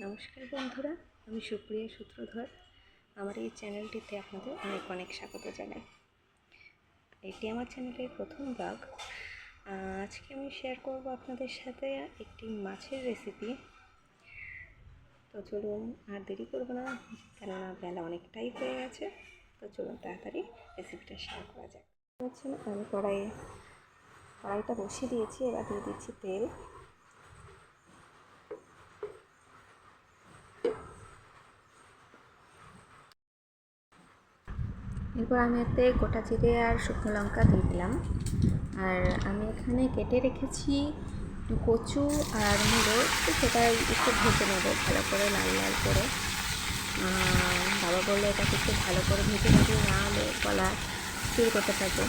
নমস্কার বন্ধুরা, আমি সুপ্রিয়া সূত্রধর। আমার এই চ্যানেলটিতে আপনাদের অনেক অনেক স্বাগত জানাই। এটি আমার চ্যানেলের প্রথম ব্লগ। আজকে আমি শেয়ার করব আপনাদের সাথে একটি মাছের রেসিপি। তো চলুন আর দেরি করব না, কেননা বেলা অনেকটাই হয়ে গেছে। তো চলুন তাড়াতাড়ি রেসিপিটা শেয়ার করা যাক। আমি কড়াইটা বসিয়ে দিয়েছি, এবার দিয়ে দিচ্ছি তেল। এরপর আমি এতে গোটা জিরে আর শুকনো লঙ্কা দিয়ে দিলাম। আর আমি এখানে কেটে রেখেছি কচু আর মূলো, সেটা একটু ভেজে নেবো ভালো করে, লাল লাল করে। বাবা বললো এটাকে একটু ভালো করে ভেজে নেবি, না হলে গলা ফিল করতে থাকবে।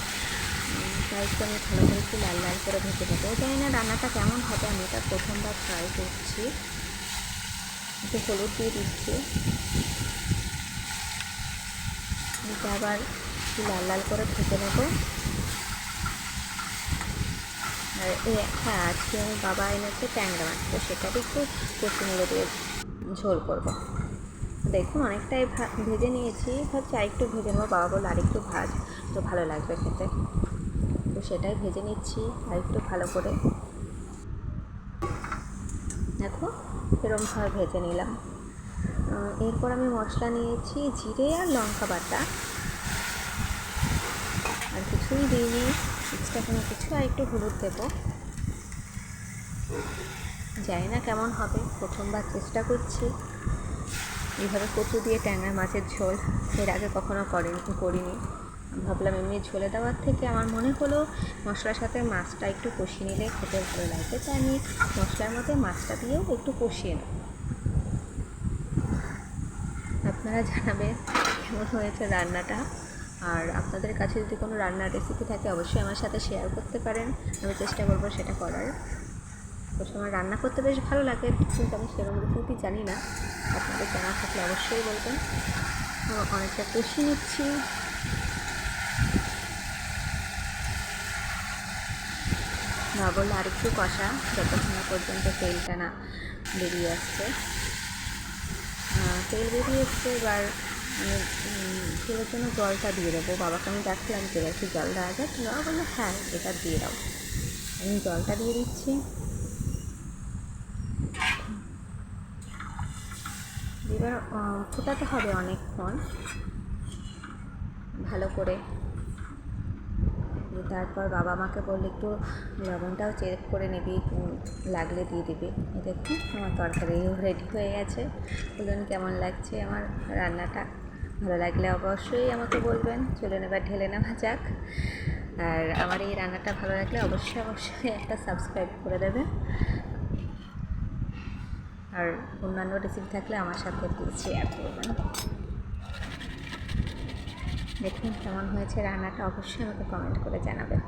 তাই একটু আমি ভালো করে একটু লাল লাল করে ভেজে নেবো। জানি না রান্নাটা কেমন হবে, আমি এটা প্রথমবার ট্রাই করছি। একটু হলুদ দিয়ে দিচ্ছি, এটা আবার লাল লাল করে ভেজে নেবো। আর হ্যাঁ, আজকে আমি বাবা এনেছে ট্যাংরা মাছ, তো সেটাকে একটু কচু মুড়ো দিয়ে ঝোল করবো। দেখুন অনেকটাই ভেজে নিয়েছি, ভাবছি আরেকটু ভেজে নেবো। বাবা বললো আরেকটু ভাজ, তো ভালো লাগবে খেতে। তো সেটাই ভেজে নিচ্ছি আরেকটু ভালো করে। দেখো এরকমভাবে ভেজে নিলাম। এরপর আমি মশলা নিয়েছি জিরে আর লঙ্কা বাটা, আর কিছুই দিইনি এক্সট্রা কোনো কিছু। আর একটু হলুদ দেবো। জানি না কেমন হবে, প্রথমবার চেষ্টা করছি এইভাবে কচু দিয়ে ট্যাংরা মাছের ঝোল। এর আগে কখনো করিনি। ভাবলাম এমনি ঝোলে দেওয়ার থেকে আমার মনে হলো মশলার সাথে মাছটা একটু কষিয়ে নিলে খেতে ভালো লাগবে, তাই আমি মশলার মধ্যে মাছটা দিয়েও একটু কষিয়ে নেব। আপনারা জানাবেন কেমন হয়েছে রান্নাটা। আর আপনাদের কাছে যদি কোনো রান্নার রেসিপি থাকে অবশ্যই আমার সাথে শেয়ার করতে পারেন, আমি চেষ্টা করবো সেটা করার। অবশ্য আমার রান্না করতে বেশ ভালো লাগে, কিন্তু আমি সেরকম রেসিপি জানি না। আপনাদের জানা থাকলে অবশ্যই বলবেন। অনেকটা কষিয়ে নিচ্ছি। না বললে আরেকটু কষা, যতক্ষণ পর্যন্ত তেলটা না বেরিয়ে আসছে। তেল বেরিয়ে এসছে, এবার আমি ঝোলের জন্য জলটা দিয়ে দেবো। বাবাকে আমি দেখলাম যে একটু জল দেওয়া যায়, বাবা বললো হ্যাঁ এটা দিয়ে দাও। আমি জলটা দিয়ে দিচ্ছি। এবার ফোটাতে হবে অনেকক্ষণ ভালো করে। তারপর বাবা আমাকে বললো একটু লবণটাও চেক করে নিবি, লাগলে দিয়ে দিবি। দেখুন আমার তরকারিও রেডি হয়ে গেছে। বলুন কেমন লাগছে আমার রান্নাটা। ভালো লাগলে অবশ্যই আমাকে বলবেন। চলুন এবার ঢেলে নেওয়া যাক। আর আমার এই রান্নাটা ভালো লাগলে অবশ্যই একটা সাবস্ক্রাইব করে দেবেন। আর অন্যান্য রেসিপি থাকলে আমার সাথে প্লিজ শেয়ার করবেন। দেখুন কেমন হয়েছে রান্নাটা, অবশ্যই আমাকে কমেন্ট করে জানাবেন।